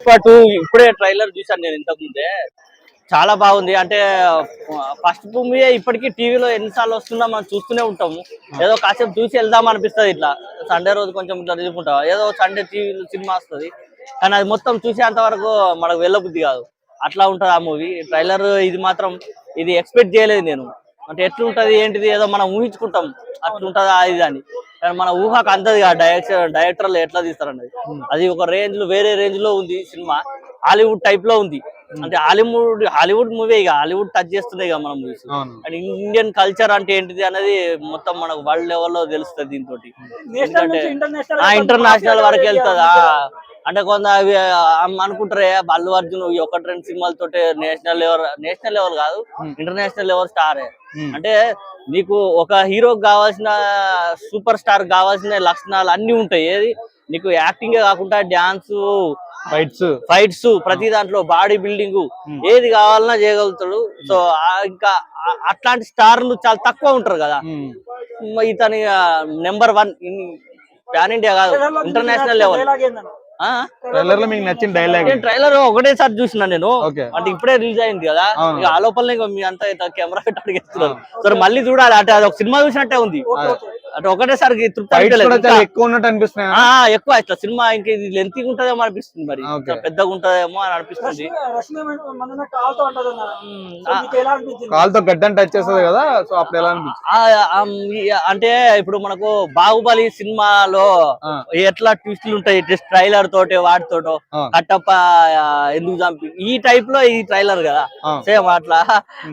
పాటు ఇప్పుడే ట్రైలర్ చూసాను నేను ఇంతకు ముందే. చాలా బాగుంది. అంటే ఫస్ట్ మూవీ ఇప్పటికీ టీవీలో ఎన్నిసార్లు వస్తున్నా మనం చూస్తూనే ఉంటాము. ఏదో కాసేపు చూసి వెళ్దాం అనిపిస్తుంది. ఇట్లా సండే రోజు కొంచెం ఇట్లా తీసుకుంటాం. ఏదో సండే టీవీలో సినిమా వస్తుంది, కానీ అది మొత్తం చూసేంత వరకు మనకు వెళ్ళబుద్ధి కాదు. అట్లా ఉంటుంది ఆ మూవీ. ట్రైలర్ ఇది మాత్రం ఇది ఎక్స్పెక్ట్ చేయలేదు నేను. అంటే ఎట్లుంటది ఏంటిది ఏదో మనం ఊహించుకుంటాం అట్లుంటదా ఇది అని, కానీ మన ఊహకు అందది కాదు. డైరెక్టర్లు ఎట్లా తీస్తారన్నది అది ఒక రేంజ్ లో, వేరే రేంజ్ లో ఉంది సినిమా. హాలీవుడ్ టైప్ లో ఉంది. అంటే హాలీవుడ్ మూవీ ఇక హాలీవుడ్ టచ్ చేస్తున్నాయి కదా మన మూవీస్. అండ్ ఇండియన్ కల్చర్ అంటే ఏంటిది అనేది మొత్తం మనకు వరల్డ్ లెవెల్లో తెలుస్తుంది దీంతో. ఎందుకంటే ఇంటర్నేషనల్ వరకు వెళ్తుందా అంటే కొంత అనుకుంటారే అల్లు అర్జున్ ఈ ఒకటి రెండు సినిమాలతోటే నేషనల్ లెవెల్ కాదు, ఇంటర్నేషనల్ లెవెల్ స్టారే. అంటే నీకు ఒక హీరోకి కావాల్సిన, సూపర్ స్టార్ కావాల్సిన లక్షణాలు అన్ని ఉంటాయి. ఏది నీకు యాక్టింగ్ కాకుండా డాన్స్, ఫైట్స్ ప్రతి దాంట్లో బాడీ బిల్డింగ్ ఏది కావాలన్నా చేయగలుగుతాడు. సో ఇంకా అట్లాంటి స్టార్లు చాలా తక్కువ ఉంటారు కదా. ఇతని నెంబర్ 1 పాన్ ఇండియా కాదు, ఇంటర్నేషనల్ లెవెల్. ట్రైలర్ ఒకటేసారి చూసిన నేను. అంటే ఇప్పుడే రిలీజ్ అయింది కదా, ఇక ఆ లోపల మీ అంతా కెమెరా పెట్టి అడిగేస్తున్నారు. సరే మళ్ళీ చూడాలి. అంటే అది ఒక సినిమా చూసినట్టే ఉంది. అంటే ఒకటేసారి ఎక్కువ ఉన్నట్టు అనిపిస్తుంది. ఎక్కువ ఇట్లా సినిమా ఇంకా ఇది లెంత్ ఉంటదేమో అనిపిస్తుంది, మరి పెద్దగా ఉంటదేమో అని అనిపిస్తుంది. కాల్తో గడ్డని టచ్ చేస్తుంది కదా, సో అప్పుడు ఎలా అనిపిస్తుంది? అంటే ఇప్పుడు మనకు బాహుబలి సినిమాలో ఎట్లా ట్విస్టులు ఉంటాయి ట్రైలర్ తోటి వాటితోటో, కట్టప్ప ఎందుకు చంపి ఈ టైప్ లో ఈ ట్రైలర్ కదా సేమ్ అట్లా.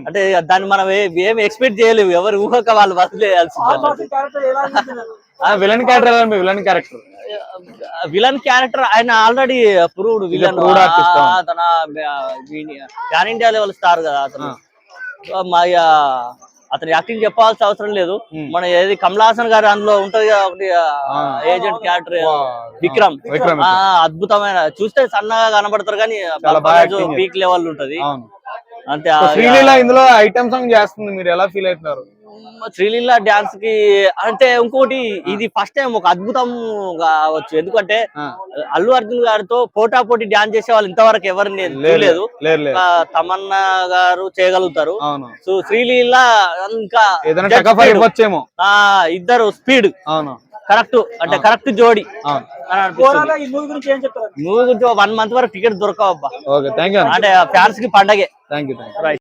అంటే దాన్ని మనం ఏమి ఎక్స్పెక్ట్ చేయలేము. ఎవరు ఊహక వాళ్ళు వదిలేయాల్సింది. విలన్ క్యారెక్టర్ ఆయన ఆల్రెడీ ప్రూవ్డ్ విలన్. తన పాన్ ఇండియా లెవెల్ స్టార్ కదా అతను. అతను యాక్టింగ్ చెప్పాల్సిన అవసరం లేదు. మన ఏది కమల్ హాసన్ గారు అందులో ఉంటది కదా ఒకటి ఏజెంట్ క్యారెక్టర్ విక్రమ్. అద్భుతమైన, చూస్తే సన్నగా కనబడతారు కానీ పీక్ లెవెల్ ఉంటది. అంతే. ఇందులో ఐటమ్ సాంగ్ చేస్తుంది, మీరు ఎలా ఫీల్ అవుతున్నారు? శ్రీలీల డాన్స్ కి అంటే ఇంకోటి ఇది ఫస్ట్ టైం ఒక అద్భుతం కావచ్చు. ఎందుకంటే అల్లు అర్జున్ గారితో పోటాపోటీ డాన్స్ చేసే వాళ్ళు ఇంతవరకు ఎవరిని చూడలేదు. తమన్నా గారు చేయగలుగుతారు. సో శ్రీలీల ఇంకా ఇద్దరు స్పీడ్ కరెక్ట్, అంటే కరెక్ట్ జోడి మూవీ గురించి 1 మంత్ వరకు టికెట్ దొరకవబ్బా. అంటే ఫ్యాన్స్ కి పండగే.